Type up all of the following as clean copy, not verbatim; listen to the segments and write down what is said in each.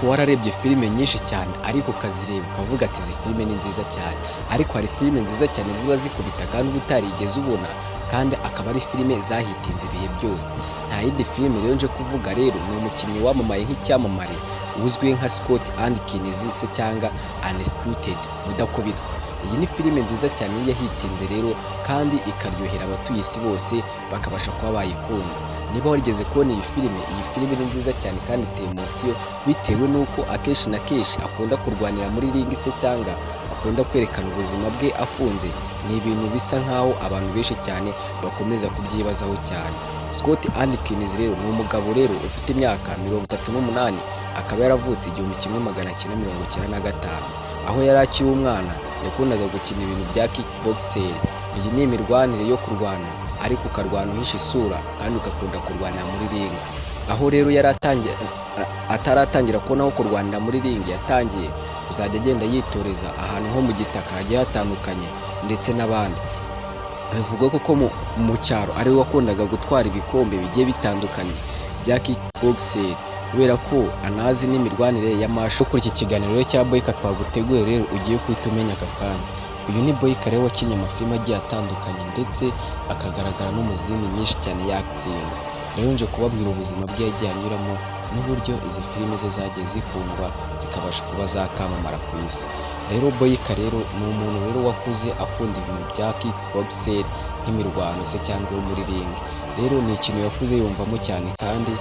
wararebye filime nyinshi cyane ariko ukazireba ukavuga ati izi filime ni nziza cyane, ariko hari filime nziza cyane ziba zikubita kandi uba utarigeze ubona, kandi akaba ari filime zahitinze ibihe byose. Nta yindi filime rero nje kuvuga rero, ni umukinnyi wamamaye nk'icyamamare uzwi nka Scott Adkins se cyangwa Undisputed Mudakubitwa. Iyi ni filime nziza cyane yahitinze rero kandi ikaryohera abatuye isi bose bakabasha kuba bayikunda. Niba warigeze kubona iyi filime ni nziza cyane kandi iteye emosiyo, bitewe n'uko akenshi na kenshi akunda kurwanira muri ringi se cyangwa akunda kwerekana ubuzima bwe afunze. Ni ibintu bisa nkaho abantu benshi cyane bakomeza kubyibazaho cyane. Scott Adkins rero ni umugabo rero ufite imyaka 38, akaba yaravutse 1995. Aho yari akiri umwana yakundaga gukina ibintu bya kickboxing. Iyi ni imirwanire yo kurwana ariko ukarwana uhisha isura kandi ugakunda kurwanira muri ringi. Aho rero ataratangira kubona aho kurwanira muri ringi, yatangiye kuzajya agenda yitoreza ahantu ho mu gitaka hagiye hatandukanye ndetse n'abandi. Bivugwa ko mu cyaro ari we wakundaga gutwara ibikombe bigiye bitandukanye bya kickboxing kubera ko anazi n'imirwanire ya masho. Kuri iki kiganiro cya Boyka twaguteguye rero ugiye kuhita umenya aka kanya. Uyu ni Boyka rero wakinnye amafilime agiye atandukanye ndetse akagaragara no mu zindi nyinshi cyane y'acting. Rero nje kubabwira ubuzima bwe yagiye anyuramo n'uburyo izi filime ze zagiye zikundwa zikabasha kuba zakamamara ku isi. Rero Boyka rero ni umuntu rero wakuze akunda ibintu bya kickboxing nk'imirwano se cyangwa yo muri ringi. Rero ni ikintu yakuze yumvamo cyane kandi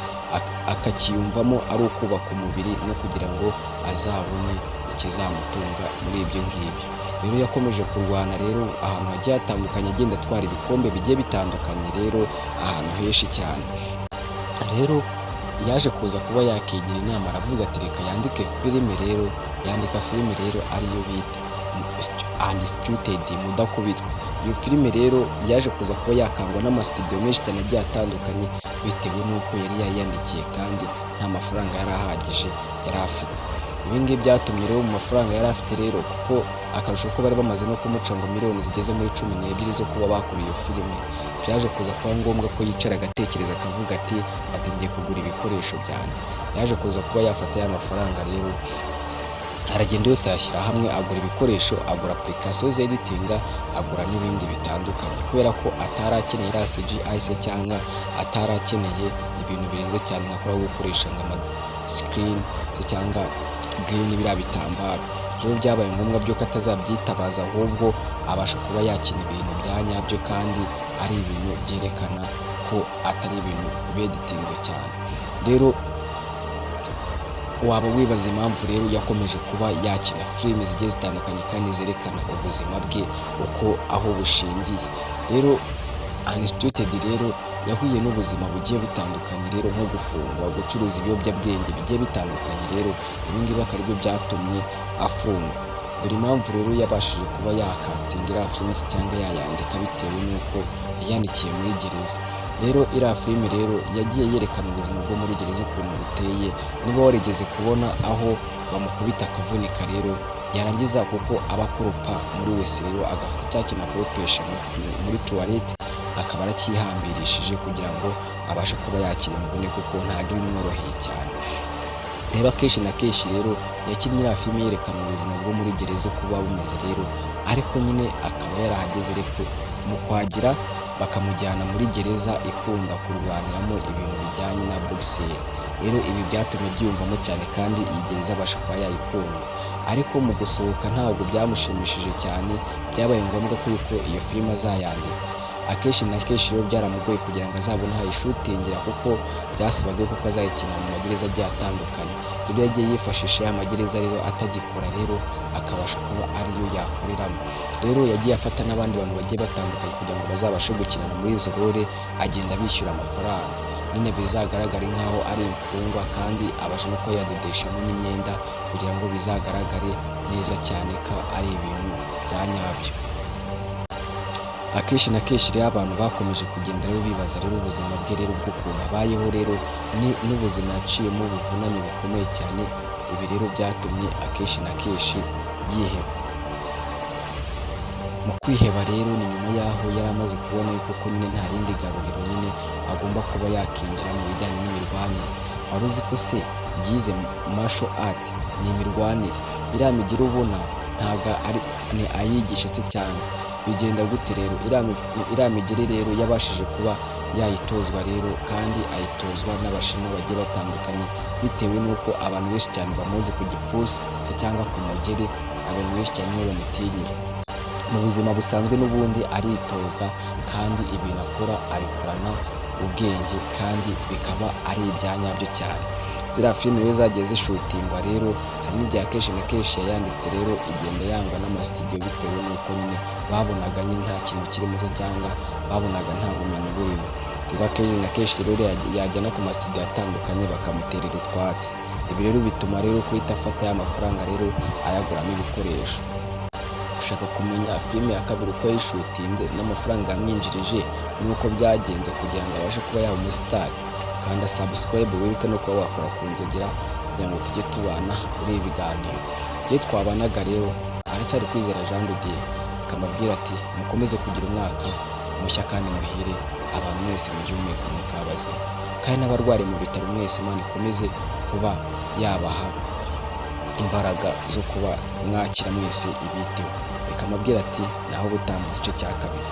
akakiyumvamo ari ukubaka umubiri no kugira ngo azabone ikizamutunga muri ibyo ngibyo. Rero yakomeje kurwana rero ahantu hagiye hatandukanye, agenda atwara ibikombe bigiye bitandukanye rero ahantu henshi cyane. Rero yaje kuza kuba yakigira inama, aravuga ati reka yandika filime rero ariyo bita Undisputed Mudakubitwa. Iyo filime rero yaje kuza kuba yakangwa n'amasitudiyo menshi cyane agiye atandukanye bitewe n'uko yari yayandikiye kandi nta mafaranga yari ahagije yari afite. Ibi ngibi byatumye rero mu mafaranga yari afite rero, kuko akarusho ko bari bamaze no kumuca ngo miliyoni zigeze muri 12 zo kuba bakora iyo filime, byaje kuza kuba ngombwa ko yicara agatekereza akavuga ati ngiye kugura ibikoresho byanjye. Yaje kuza kuba yafata ya mafaranga rero aragenda yose ayashyira hamwe, agura ibikoresho, agura application za editing, agura n'ibindi bitandukanye kubera ko atarakeneye CGI se cyangwa atarakeneye ibintu birenze cyane nka kora gukoresha nk'ama screen se cyangwa green biriya bitambaro. Rero byabaye ngombwa byo ko atazabyitabaza, ahubwo abasha kuba yakina ibintu bya nyabyo kandi ari ibintu byerekana ko atari ibintu beditinze cyane. Rero waba wibaza impamvu rero yakomeje kuba yakina filime zigiye zitandukanye kandi zerekana ubuzima bwe uko aho bushingiye. Rero Undisputed rero yahuye n'ubuzima bugiye butandukanye rero, nko gufungwa, gucuruza ibiyobyabwenge bigiye bitandukanye. Rero ibi ngibi akaba aribyo byatumye afungwa. Buri mpamvu rero yabashije kuba yakatingira filime cyangwa yayandika bitewe n'uko yayandikiye muri gereza. Rero iriya filime rero yagiye yerekana ubuzima bwo muri gereza ukuntu buteye. Niba warigeze kubona aho bamukubita akavunika rero, yarangiza kuko aba akoropa muri wese rero agafite cya kintu akoropesha muri toilette, akaba aracyihambirishije kugira ngo abashe kuba yakira imvune kuko ntabwo bimworoheye cyane. Reba kenshi na kenshi rero yakinnye iriya filime yerekana ubuzima bwo muri gereza uko buba bumeze rero, ariko nyine akaba yarahageze ariko mu kwagira bakamujyana muri gereza ikunda kurwaniramo ibintu bijyanye na boxing. Rero ibi byatumye byiyumvamo cyane kandi iyi gereza abasha kuba yayikunda, ariko mu gusohoka ntabwo byamushimishije cyane. Byabaye ngombwa ko yuko iyo filime azayandika. Akenshi na kenshi rero byaramugoye kugira ngo azabone aho ayishutingira kuko byasabaga ko azayikinira mu magereza agiye atandukanye. Rero yagiye yifashisha ya magereza rero atagikora rero akabasha kuba ariyo yakoreramo. Rero yagiye afata n'abandi bantu bagiye batandukanye kugira ngo bazabashe gukinana muri izo role, agenda bishyura amafaranga nyine bizagaragare nk'aho ari imfungwa, kandi abasha no kuba yadodeshamo n'imyenda kugira ngo bizagaragare neza cyane ko ari ibintu bya nyabyo. Akenshi na kenshi rero abantu bakomeje kugenda rero bibaza rero ubuzima bwe rero bw'ukuntu abayeho rero n'ubuzima yaciyemo buvunanye bukomeye cyane. Ibi rero byatumye akenshi na kenshi yiheba. Mu kwiheba rero ni nyuma y'aho yari amaze kubona yuko nyine nta rindi garuriro nyine agomba kuba yakinjira mu bijyanye n'imirwanire. Wari uzi ko se yize martial art, ni imirwanire. Iriya migeri ubona ntabwo ni ayigisha se cyane, bigenda gute rero? Iriya migeri rero yabashije kuba yayitozwa rero, kandi ayitozwa n'abashinwa bagiye batandukanye, bitewe n'uko abantu benshi cyane bamuzi ku gipfunsi se cyangwa ku mugeri, abantu benshi cyane nibo bamutinyira. Mu buzima busanzwe n'ubundi aritoza, kandi ibintu akora abikorana ubwenge, kandi bikaba ari ibya nyabyo cyane. Ziriya filime rero zagiye zishutingwa rero, hari n'igihe akenshi na kenshi yayanditse rero igenda yangwa n'amasitidiyo, bitewe n'uko nyine babonaga nyine nta kintu kirimo se, cyangwa babonaga nta bumenyi burimo. Rero akenshi na kenshi rero yajyana ku masitidiyo atandukanye bakamuterera utwatsi. Ibi rero bituma rero guhita afata ya mafaranga rero ayaguramo ibikoresho. Ushaka kumenya filime ya kabiri uko yayishutinze n'amafaranga yamwinjirije n'uko byagenze kugira ngo abashe kuba yaba umusitari, kanda subscribe wibuke no kuba wakora ku nzogera kugira ngo tujye tubana muri ibi biganiro. Igihe twabanaga rero aracyari Kwizera Jean de Dieu, akamabwira ati mukomeze kugira umwaka mushya kandi muhire, abantu mwese mugihumeka mukabaze, kandi n'abarwariye mu bitaro mwese Imana ikomeze kuba yabaha imbaraga zo kuba mwakira mwese ibiteho. Reka mabwira ati naho ubutaha mu gice cya kabiri.